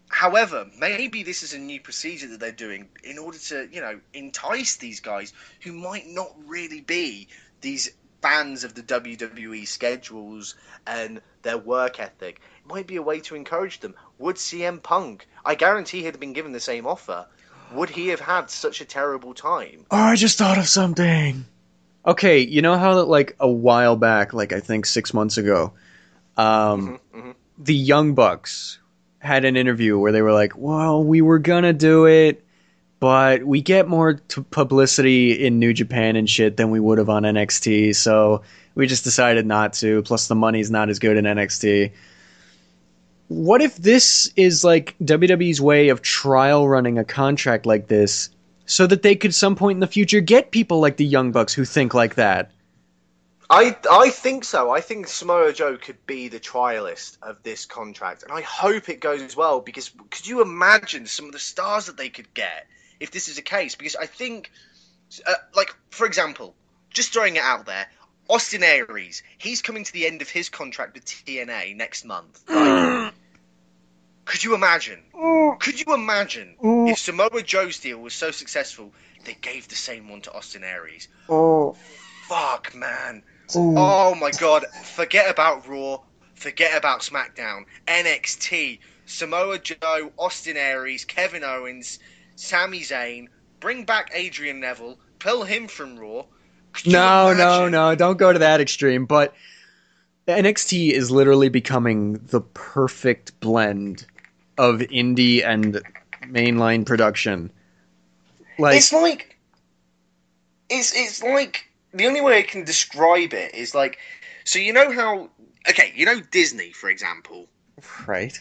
However, maybe this is a new procedure that they're doing in order to, entice these guys who might not really be these fans of the WWE schedules and their work ethic. It might be a way to encourage them. Would CM Punk, I guarantee he'd been given the same offer, would he have had such a terrible time? Oh, I just thought of something. Okay, you know how like a while back, like I think 6 months ago, the Young Bucks had an interview where they were like, well, we were gonna do it, but we get more publicity in New Japan and shit than we would have on NXT, so we just decided not to, plus the money's not as good in NXT. What if this is like WWE's way of trial running a contract like this so that they could some point in the future get people like the Young Bucks who think like that? I think so. I think Samoa Joe could be the trialist of this contract, and I hope it goes well, because could you imagine some of the stars that they could get if this is a case? Because I think, for example, just throwing it out there, Austin Aries, he's coming to the end of his contract with TNA next month. Right? Could you imagine? Could you imagine if Samoa Joe's deal was so successful, they gave the same one to Austin Aries? Fuck, man. Oh my god. Forget about Raw. Forget about SmackDown. NXT. Samoa Joe, Austin Aries, Kevin Owens, Sami Zayn. Bring back Adrian Neville. Pull him from Raw. No, don't go to that extreme. But NXT is literally becoming the perfect blend of indie and mainline production. It's like the only way I can describe it is like, so you know how, okay, you know Disney, for example. Right.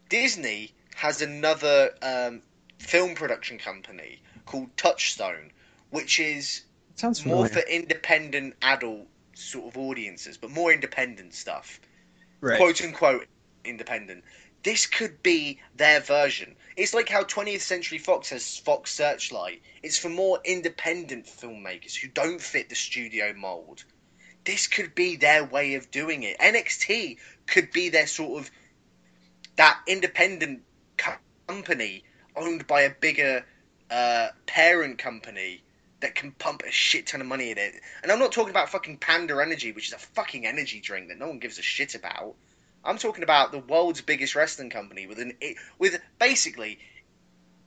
Disney has another film production company called Touchstone, which is more for independent adult sort of audiences, but more independent stuff. Right. Quote unquote independent. This could be their version. It's like how 20th Century Fox has Fox Searchlight. It's for more independent filmmakers who don't fit the studio mold. This could be their way of doing it. NXT could be their sort of that independent company owned by a bigger parent company that can pump a shit ton of money in it. And I'm not talking about fucking Panda Energy, which is a fucking energy drink that no one gives a shit about. I'm talking about the world's biggest wrestling company with basically,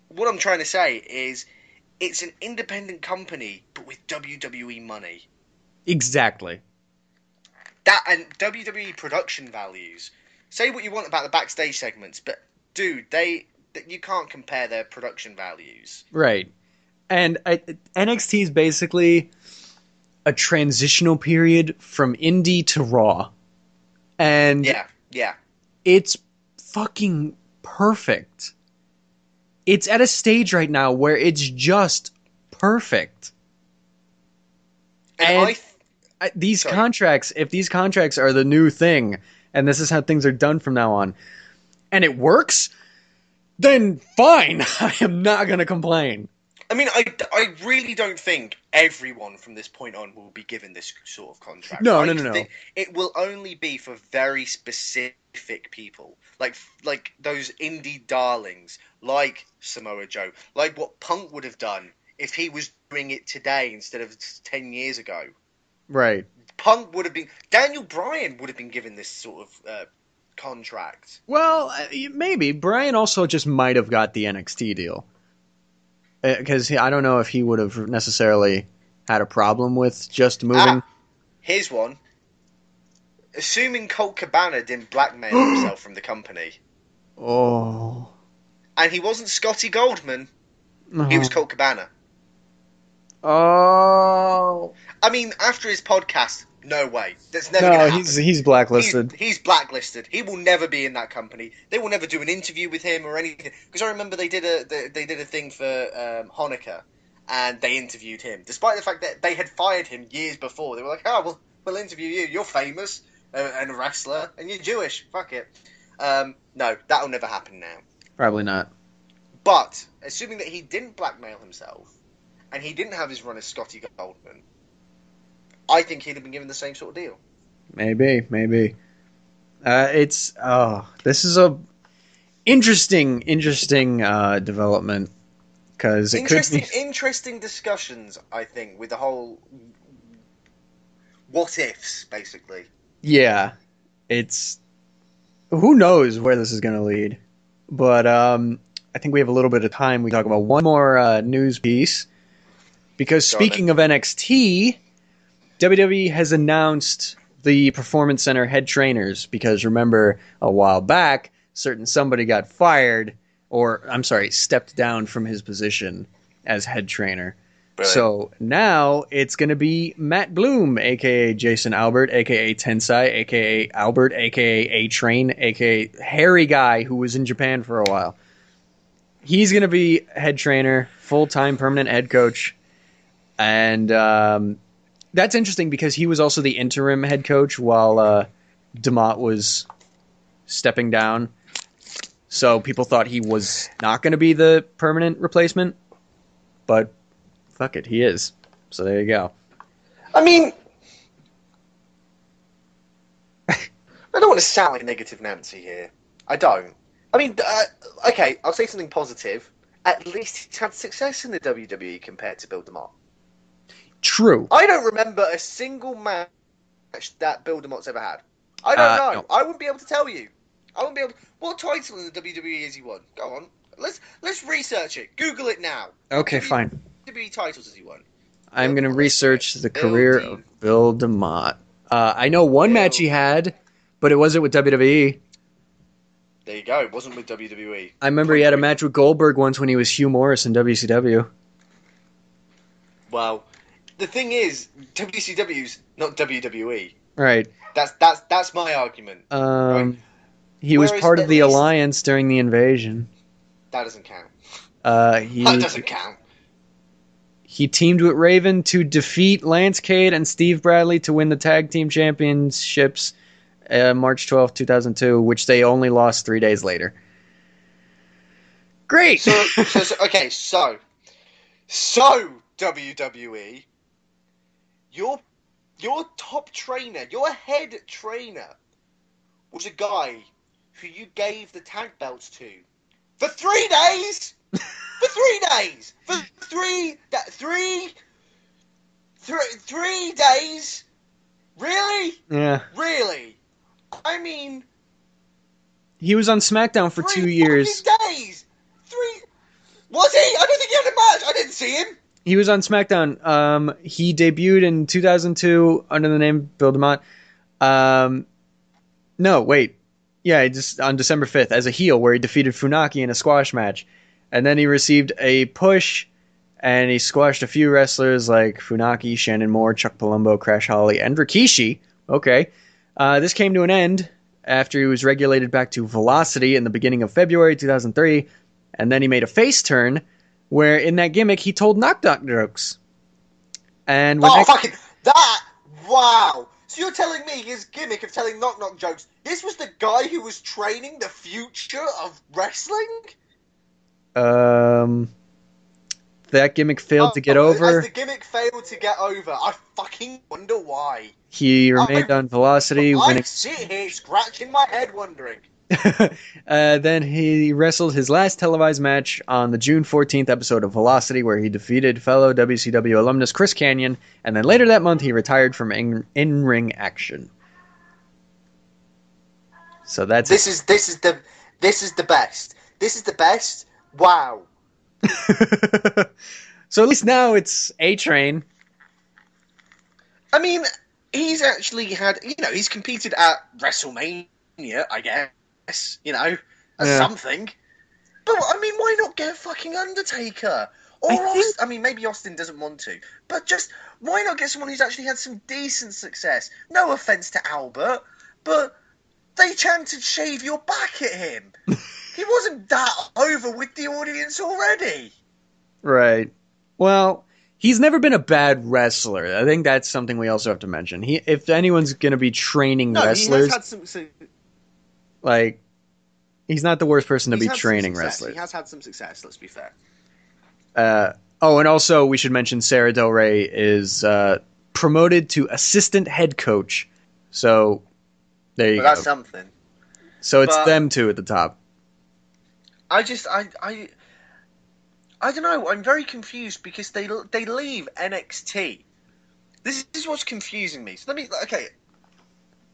what I'm trying to say is, it's an independent company, but with WWE money. Exactly. That and WWE production values. Say what you want about the backstage segments, but dude, you can't compare their production values. Right. And NXT is basically a transitional period from indie to Raw. And yeah. It's fucking perfect. It's at a stage right now where it's just perfect. And these contracts, if these contracts are the new thing, and this is how things are done from now on, and it works, then fine. I am not going to complain. I mean, I really don't think everyone from this point on will be given this sort of contract. No. It will only be for very specific people, like those indie darlings, like Samoa Joe, like what Punk would have done if he was doing it today instead of 10 years ago. Right. Punk would have been... Daniel Bryan would have been given this sort of contract. Well, maybe. Bryan also just might have got the NXT deal. Because I don't know if he would have necessarily had a problem with just moving. Here's one. Assuming Colt Cabana didn't blackmail himself from the company. Oh. And he wasn't Scotty Goldman. He was Colt Cabana. Oh. I mean, after his podcast, No way. That's never going to happen. He's blacklisted. He's blacklisted. He will never be in that company. They will never do an interview with him or anything. Because I remember they did a thing for Hanukkah, and they interviewed him, despite the fact that they had fired him years before. They were like, "Oh, we'll interview you. You're famous and a wrestler, and you're Jewish. Fuck it." No, that'll never happen now. Probably not. But assuming that he didn't blackmail himself, and he didn't have his run as Scotty Goldman, I think he'd have been given the same sort of deal. Maybe. This is a interesting development, because it could be interesting discussions. I think with the whole what ifs, basically. Yeah, it's who knows where this is going to lead, but I think we have a little bit of time. We talk about one more news piece, because speaking of NXT. WWE has announced the Performance Center head trainers, because remember, a while back, somebody got fired, stepped down from his position as head trainer. Brilliant. So now it's going to be Matt Bloom, a.k.a. Jason Albert, a.k.a. Tensai, a.k.a. Albert, a.k.a. A-Train, a.k.a. hairy guy who was in Japan for a while. He's going to be head trainer, full-time permanent head coach, and that's interesting because he was also the interim head coach while DeMott was stepping down. So people thought he was not going to be the permanent replacement. But fuck it, he is. So there you go. I mean, I don't want to sound like negative Nancy here. I don't. I mean, okay, I'll say something positive. At least he's had success in the WWE compared to Bill DeMott. True. I don't remember a single match that Bill DeMott's ever had. I don't know. No. I wouldn't be able to tell you. What title in the WWE has he won? Go on. Let's research it. Google it now. Okay, fine. WWE titles has he won? I'm going to research the career of Bill DeMott. I know one match he had, but it wasn't with WWE. There you go. It wasn't with WWE. I remember he had a match with Goldberg once when he was Hugh Morris in WCW. Well, the thing is, WCW's not WWE. Right. That's my argument. Right? He was part of the Alliance during the invasion. That doesn't count. That doesn't count. He teamed with Raven to defeat Lance Cade and Steve Bradley to win the Tag Team Championships March 12th, 2002, which they only lost 3 days later. Great! So WWE, your top trainer, your head trainer, was a guy who you gave the tag belts to for 3 days. For 3 days. For three days. Really? Yeah. Really? I mean, he was on SmackDown for 2 years. 3 days. Was he? I don't think he had a match. I didn't see him. He was on SmackDown. He debuted in 2002 under the name Bill DeMott. No, wait. Yeah, just on December 5th as a heel, where he defeated Funaki in a squash match. And then he received a push, and he squashed a few wrestlers like Funaki, Shannon Moore, Chuck Palumbo, Crash Holly, and Rikishi. Okay. This came to an end after he was regulated back to Velocity in the beginning of February 2003, and then he made a face turn, where in that gimmick he told knock-knock jokes. And fucking that! Wow! So you're telling me his gimmick of telling knock-knock jokes, this was the guy who was training the future of wrestling? That gimmick failed to get over. As the gimmick failed to get over, I fucking wonder why. He remained on Velocity. I sit here scratching my head wondering. Then he wrestled his last televised match on the June 14th episode of Velocity, where he defeated fellow WCW alumnus Chris Kanyon, and then later that month he retired from in-ring action. So that's this is the best. This is the best. Wow. So at least now it's A-Train. I mean, he's actually had, he's competed at WrestleMania, I guess, something. But, I mean, why not get fucking Undertaker? Or I mean, maybe Austin doesn't want to, but just why not get someone who's actually had some decent success? No offense to Albert, but they chanted "shave your back" at him. He wasn't that over with the audience already. Right. Well, he's never been a bad wrestler. I think that's something we also have to mention. If anyone's going to be training wrestlers, he has had some. Like, he's not the worst person to be training wrestlers. He has had some success. Let's be fair. And also we should mention Sarah Del Rey is promoted to assistant head coach. So there you go. That's something. So it's them two at the top. I don't know. I'm very confused because they leave NXT. This is what's confusing me. So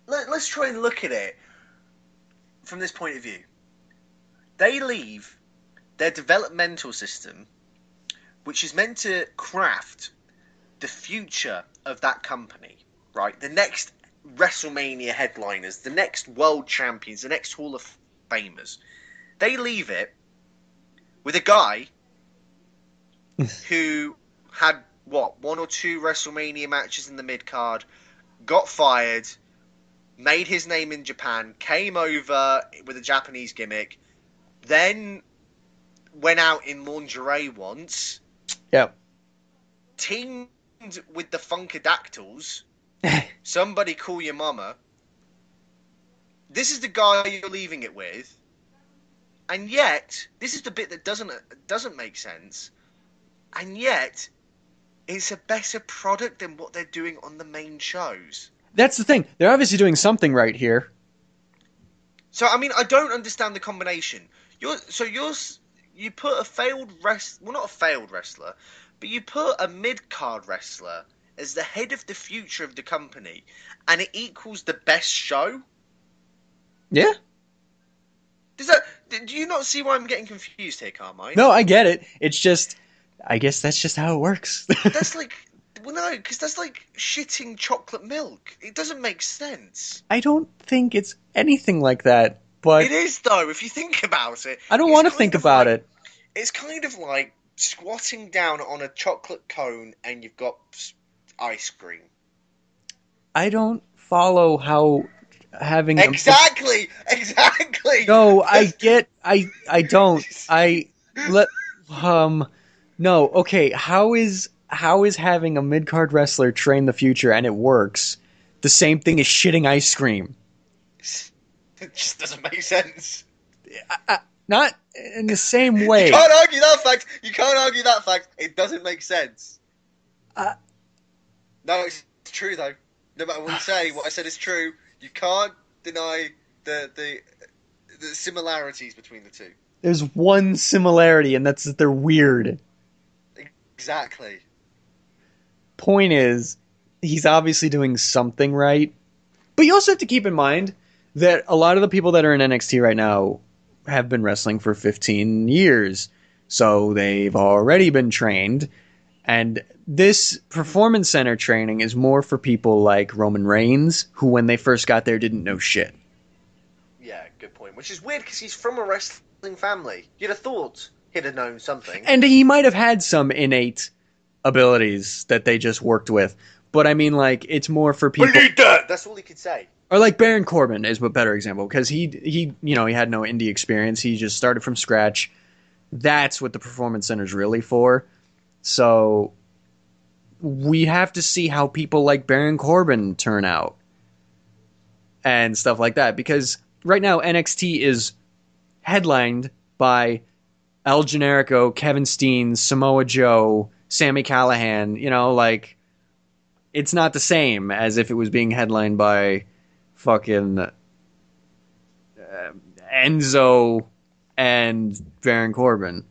let's try and look at it from this point of view. They leave their developmental system, which is meant to craft the future of that company, right? The next WrestleMania headliners, the next world champions, the next Hall of Famers. They leave it with a guy who had, one or two WrestleMania matches in the mid-card, got fired, made his name in Japan, came over with a Japanese gimmick, then went out in lingerie once. Yep. Teamed with the Funkadactyls. Somebody call your mama. This is the guy you're leaving it with. And yet, this is the bit that doesn't make sense. And yet, it's a better product than what they're doing on the main shows. That's the thing. They're obviously doing something right here. So, I mean, I don't understand the combination. You put a not a failed wrestler, but you put a mid-card wrestler as the head of the future of the company, and it equals the best show? Yeah. Do you not see why I'm getting confused here, Carmine? No, I get it. It's just, I guess that's just how it works. That's like, well, no, because that's like shitting chocolate milk. It doesn't make sense. I don't think it's anything like that, but... It is, though, if you think about it. I don't want to think about it. It's kind of like squatting down on a chocolate cone and you've got ice cream. I don't follow how having... Exactly! No, I don't. No, okay, how is having a mid-card wrestler train the future and it works the same thing as shitting ice cream? It just doesn't make sense. Not in the same way. You can't argue that fact. It doesn't make sense. No, it's true, though. No matter what you say, what I said is true. You can't deny the similarities between the two. There's one similarity, and that's that they're weird. Exactly. Point is, he's obviously doing something right. But you also have to keep in mind that a lot of the people that are in NXT right now have been wrestling for 15 years. So they've already been trained. And this Performance Center training is more for people like Roman Reigns, who when they first got there didn't know shit. Yeah, good point. Which is weird because he's from a wrestling family. You'd have thought he'd have known something. And he might have had some innate abilities that they just worked with. But I mean, like, it's more for people... That's all he could say. Or like Baron Corbin is a better example, because he had no indie experience. He just started from scratch. That's what the Performance Center's really for. So we have to see how people like Baron Corbin turn out and stuff like that, because right now NXT is headlined by El Generico, Kevin Steen, Samoa Joe, Sami Callihan. It's not the same as if it was being headlined by fucking Enzo and Baron Corbin.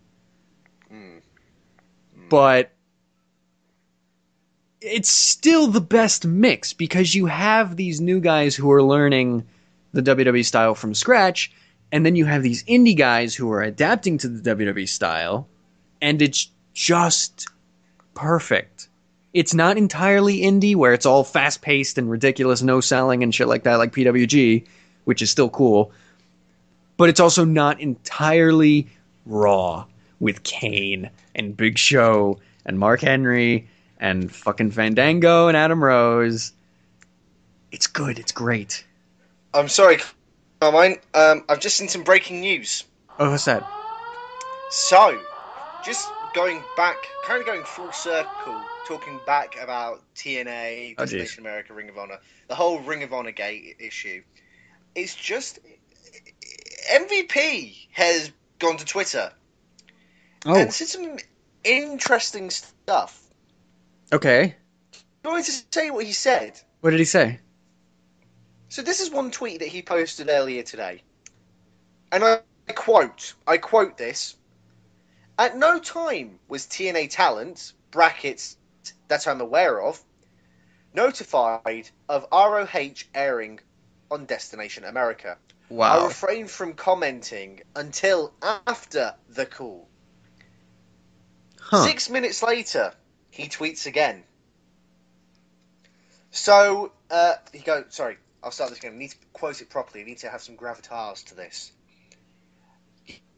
But it's still the best mix, because you have these new guys who are learning the WWE style from scratch, and then you have these indie guys who are adapting to the WWE style, and it's just perfect. It's not entirely indie, where it's all fast-paced and ridiculous, no-selling and shit like that, like PWG, which is still cool. But it's also not entirely raw, with Kane and Big Show and Mark Henry and fucking Fandango and Adam Rose. It's good. It's great. I'm sorry, Carmine. I've just seen some breaking news. Oh, what's that? So, just going back, kind of going full circle, talking back about TNA, Oh, Destination America, Ring of Honor, the whole Ring of Honor gate issue. It's just MVP has gone to Twitter and said some interesting stuff. Okay. I'm going to say what he said. What did he say? So this is one tweet that he posted earlier today. And I quote this. At no time was TNA talent, brackets, that I'm aware of, notified of ROH airing on Destination America. Wow. I refrained from commenting until after the call. 6 minutes later, he tweets again. So, he goes, sorry, I'll start this again. I need to quote it properly. I need to have some gravitas to this.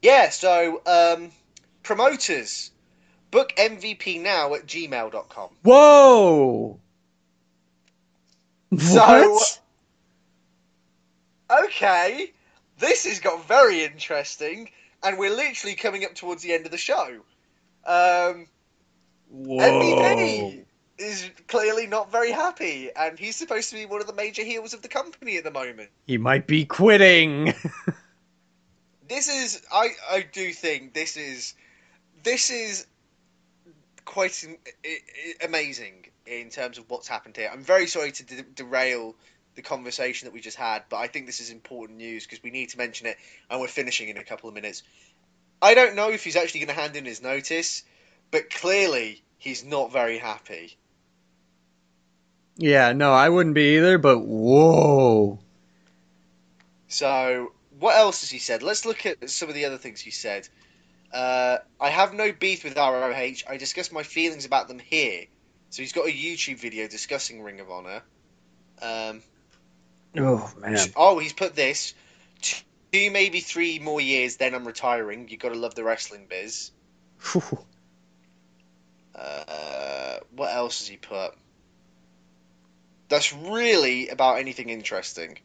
Yeah, so, promoters, book MVP now at gmail.com. Whoa! So, What? okay, this has got very interesting, and we're literally coming up towards the end of the show. Whoa. MVP is clearly not very happy, and he's supposed to be one of the major heels of the company at the moment. He might be quitting. This is, I do think this is quite amazing in terms of what's happened here. I'm very sorry to derail the conversation that we just had, but I think this is important news because we need to mention it, and we're finishing in a couple of minutes. I don't know if he's actually going to hand in his notice, but clearly he's not very happy. Yeah, no, I wouldn't be either, but whoa. So, what else has he said? Let's look at some of the other things he said. I have no beef with ROH. I discuss my feelings about them here. So he's got a YouTube video discussing Ring of Honor. Oh, man. Oh, he's put this. 2, maybe 3 more years, then I'm retiring. You gotta love the wrestling biz. What else has he put? That's really about anything interesting.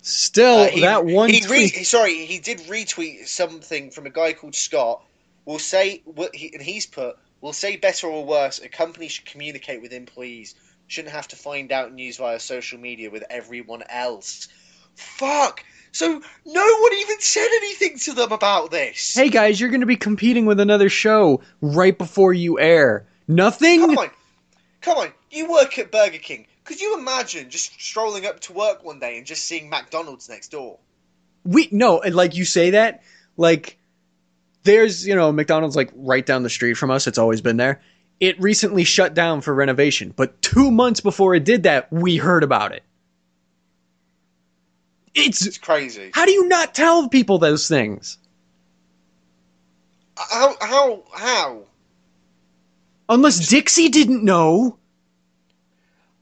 Still, that one he tweet... he did retweet something from a guy called Scott. We'll say, and he's put, we'll say better or worse, a company should communicate with employees. Shouldn't have to find out news via social media with everyone else. Fuck! So no one even said anything to them about this. Hey guys, you're going to be competing with another show right before you air. Nothing? Come on. You work at Burger King. Could you imagine just strolling up to work one day and just seeing McDonald's next door? No, and like you say that, like there's, McDonald's like right down the street from us. It's always been there. It recently shut down for renovation, but 2 months before it did that, we heard about it. It's crazy. How do you not tell people those things? How? Unless Dixie didn't know.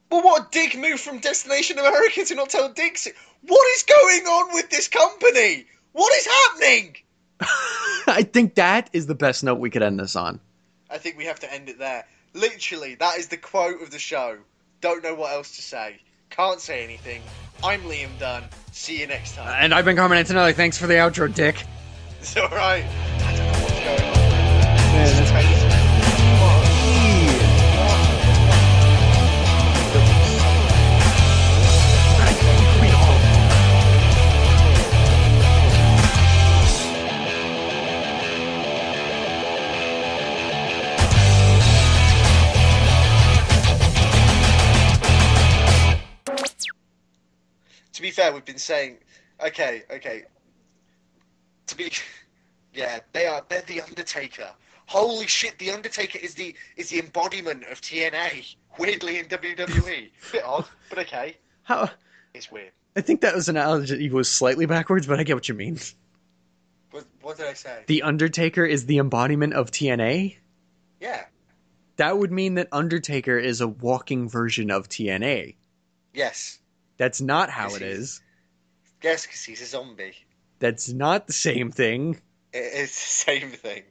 But what a dick move from Destination America to not tell Dixie. What is going on with this company? What is happening? I think that is the best note we could end this on. I think we have to end it there. Literally, that is the quote of the show. Don't know what else to say. Can't say anything. I'm Liam Dunn. See you next time. And I've been Carmine Antonelli. Thanks for the outro, Dick. It's alright. I don't know what's going on. Man, that's crazy. To be fair, we've been saying, okay. They're the Undertaker. Holy shit, the Undertaker is the embodiment of TNA. Weirdly in WWE. Bit odd, but okay. How? It's weird. I think that was an analogy was slightly backwards, but I get what you mean. What did I say? The Undertaker is the embodiment of TNA? Yeah. That would mean that Undertaker is a walking version of TNA. Yes. That's not how it is. Yes, because he's a zombie. That's not the same thing. It's the same thing.